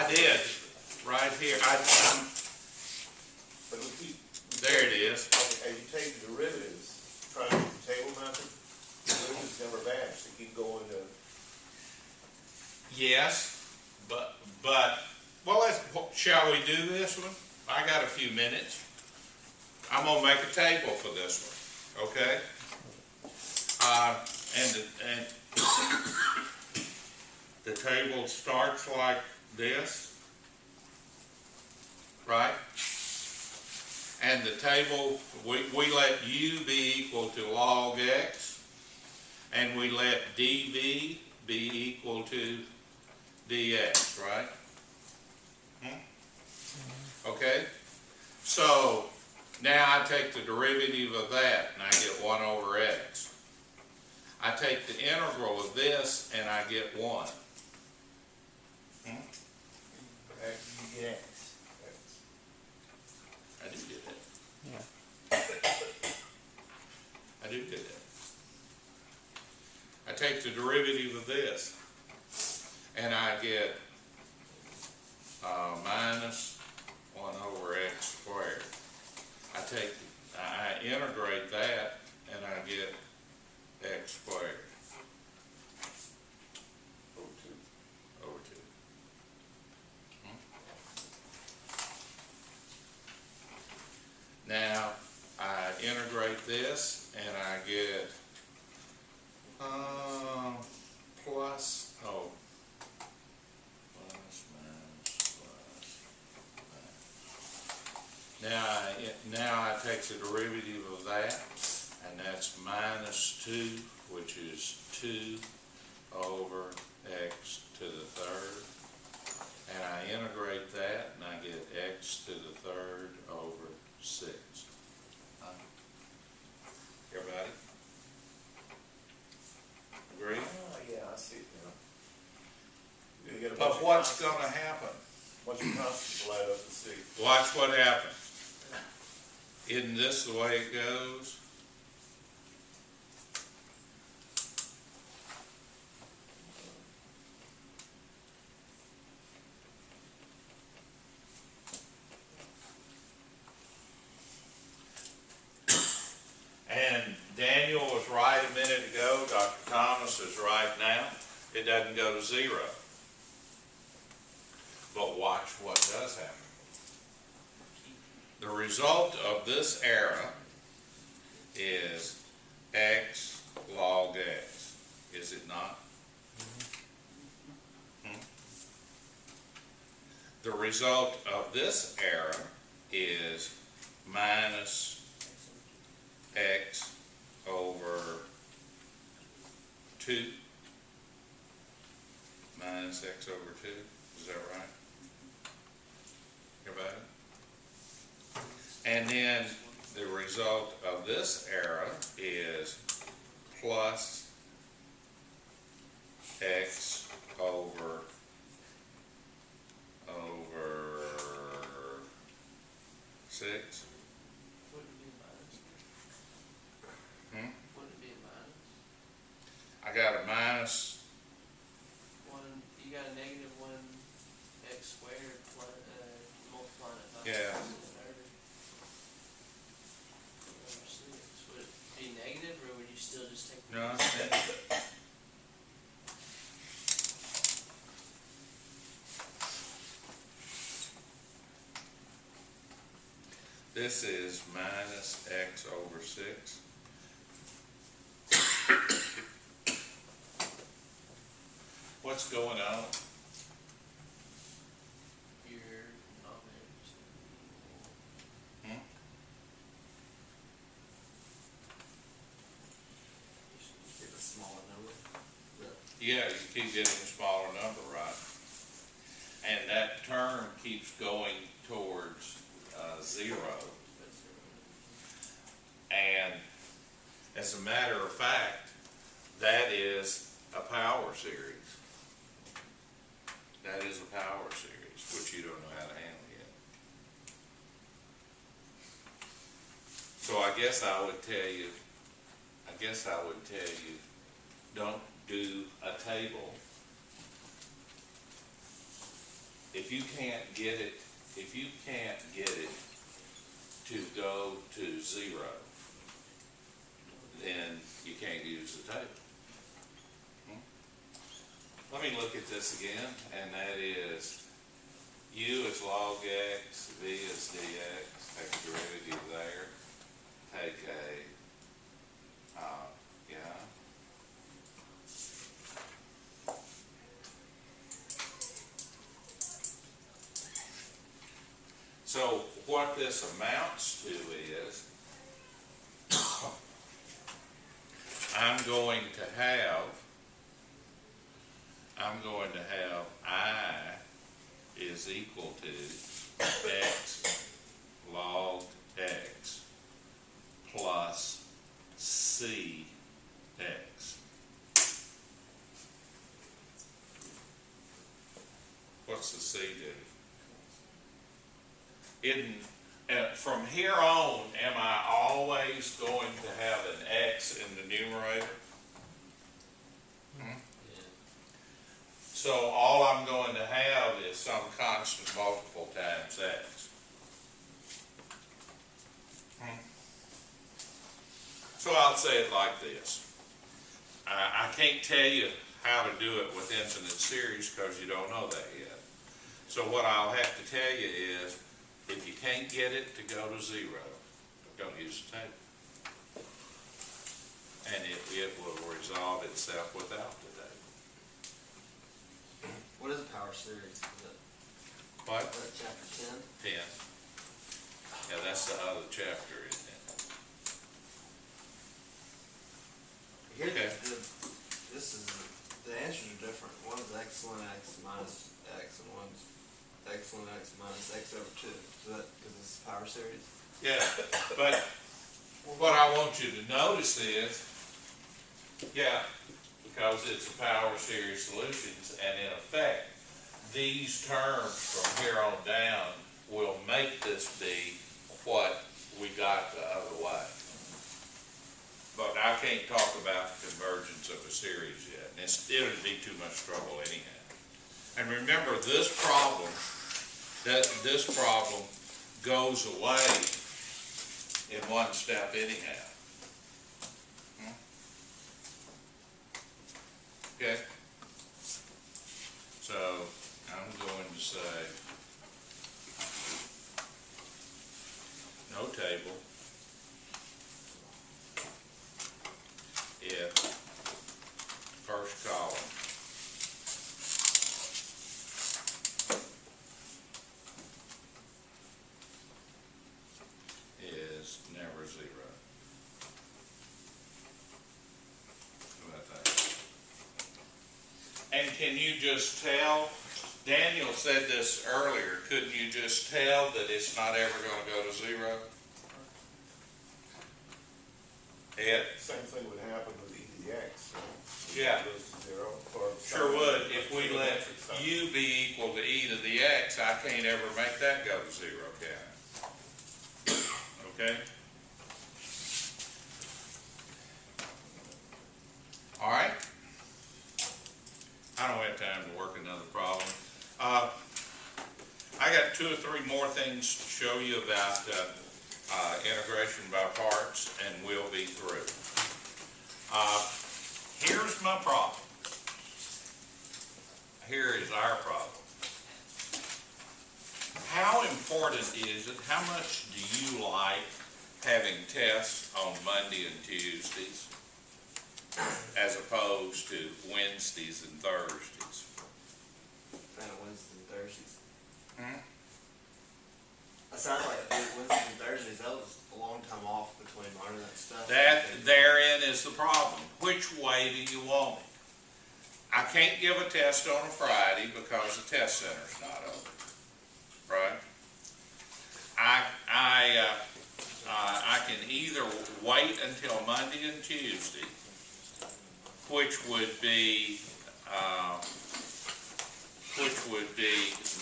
I did, right here, But we keep. there it is. As you take the derivatives, trying to use the table method, derivatives never vanish, they keep going to. Yes, but, well, shall we do this one? I got a few minutes. I'm gonna make a table for this one, okay? And the table starts like this, right? And the table, we let u be equal to log x, and we let dv be equal to dx, right? Okay? So, now I take the derivative of that, and I get 1 over x. I take the integral of this, and I get 1. X, you get X. I do get that. Yeah. I do get that. I take the derivative of this, and I get minus 1 over x squared. I integrate that, and I get x squared over 2. Now, I integrate this, and I get plus minus. Now I take the derivative of that, and that's minus 2, which is 2 over x to the third. And I integrate that, and I get x to the third over 6. Everybody? Agree? Oh, yeah, I see it now. You're gonna get a bunch But of what's constants. gonna happen? Bunch of constants will add up to C. Watch what happens. Isn't this the way it goes? And Daniel was right a minute ago, Dr. Thomas is right now. It doesn't go to 0. But watch what does happen. The result of this era is x log x, is it not? The result of this era is minus x over 2. Minus x over 2, is that right? Everybody? And then the result of this era is plus x over 6. Would it be minus? Would it be a minus? I got a minus, You got a negative 1x squared multiplying it by Yeah. over 6. Would it be negative, or would you still just take the no, this is minus x over 6. What's going on? your denominators? Get a smaller number. Yeah, you keep getting a smaller number, right? And that term keeps going towards 0. And as a matter of fact, that is a power series. That is a power series, which you don't know how to handle yet. So I guess I would tell you, don't do a table if if you can't get it to go to 0, then you can't use the table. Let me look at this again, and that is u is log x, v is dx, take a derivative there, take a, yeah. So what this amounts to is, I'm going to have I is equal to x log x plus c x. What's the c do? From here on, am I always going to have an x in the numerator? So all I'm going to have is some constant multiple times x. So I'll say it like this. I can't tell you how to do it with infinite series because you don't know that yet. So what I'll have to tell you is, if you can't get it to go to 0, don't use the table. And it will resolve itself without the table. What is a power series? Is it, What? what, chapter 10? 10. Yeah, that's the other chapter, isn't it? Here, Okay. this is, the answers are different. One's x ln x minus x, and one's x ln x minus x over 2. Is that because it's a power series? Yeah, but what I want you to notice is, yeah, because it's a power series solutions, and in effect, these terms from here on down will make this be what we got the other way. But I can't talk about the convergence of a series yet, and it'll be too much trouble anyhow. And remember, this problem goes away in one step anyhow. Okay? So, I'm going to say, no table if first column is never 0. How about that? And can you just tell, Daniel said this earlier, couldn't you just tell that it's not ever going to go to 0? Ed? Same thing would happen with e to the x. Yeah. It goes to 0, or Sure would. If we let u be equal to e to the x, I can't ever make that go to 0, can I? Okay? All right? I don't have time to work another problem. I got 2 or 3 more things to show you about integration by parts, and we'll be through. Here's my problem. Here is our problem. How important is it, how much do you like having tests on Monday and Tuesdays as opposed to Wednesdays and Thursdays? Wednesdays and Thursdays. Hmm? That sounds like Wednesdays and Thursdays. That was a long time off between learning that stuff. That therein is the problem. Which way do you want it? I can't give a test on a Friday because the test center's not open, right? I can either wait until Monday and Tuesday, which would be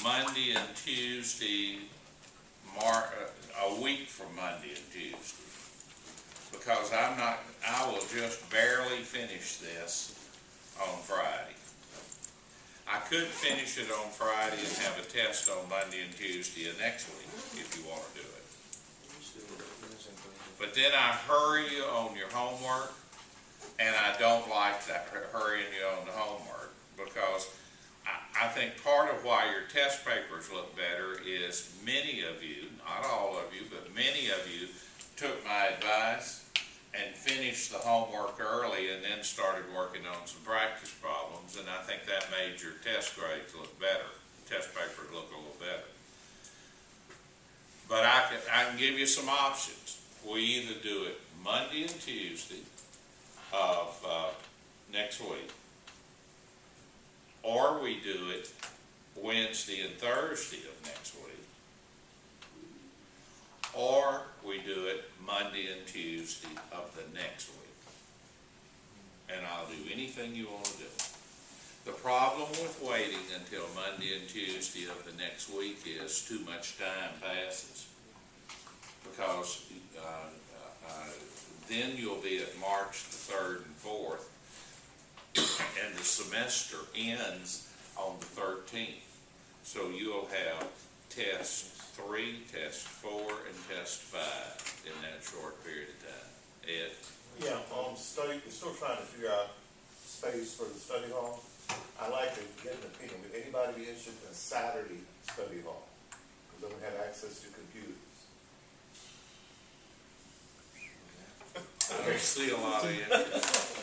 Monday and Tuesday, a week from Monday and Tuesday, because I will just barely finish this on Friday. I could finish it on Friday and have a test on Monday and Tuesday of next week, if you wanna do it. But then I hurry you on your homework, and I don't like that, hurrying you on the homework, because I think part of why your test papers look better is many of you, not all of you, but many of you took my advice and finished the homework early and then started working on some practice problems, and I think that made your test grades look better, test papers look a little better. But I can give you some options. We either do it Monday and Tuesday of next week, or we do it Wednesday and Thursday of next week, or we do it Monday and Tuesday of the next week. And I'll do anything you want to do. The problem with waiting until Monday and Tuesday of the next week is too much time passes. Because then you'll be at March the 3rd and 4th, and the semester ends on the 13th. So you'll have test 3, test 4, and test 5 in that short period of time. Ed? Yeah, study, we're still trying to figure out space for the study hall. I'd like to get an opinion, would anybody be interested in a Saturday study hall? Because then we have access to computers. I don't see a lot of interest.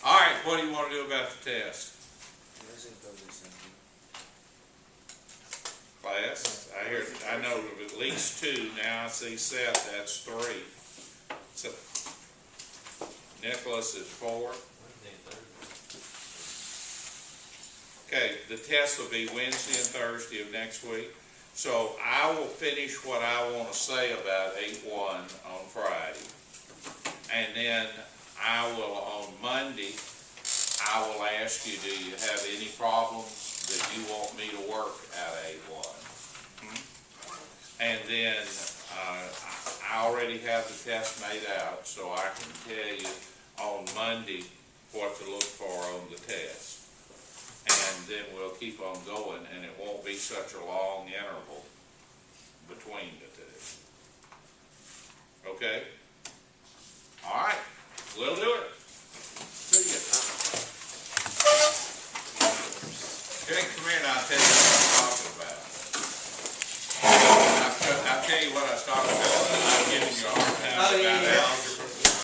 All right, what do you want to do about the test? Class, I know of at least 2, now I see Seth, that's 3. So, Nicholas is 4. Okay, the test will be Wednesday and Thursday of next week. So I will finish what I want to say about 8-1 on Friday. And then I will, on Monday, I will ask you, do you have any problems that you want me to work at 8-1? And then I already have the test made out, so I can tell you on Monday what to look for on the test. And then we'll keep on going, and it won't be such a long interval between the 2. Okay? All right, we'll do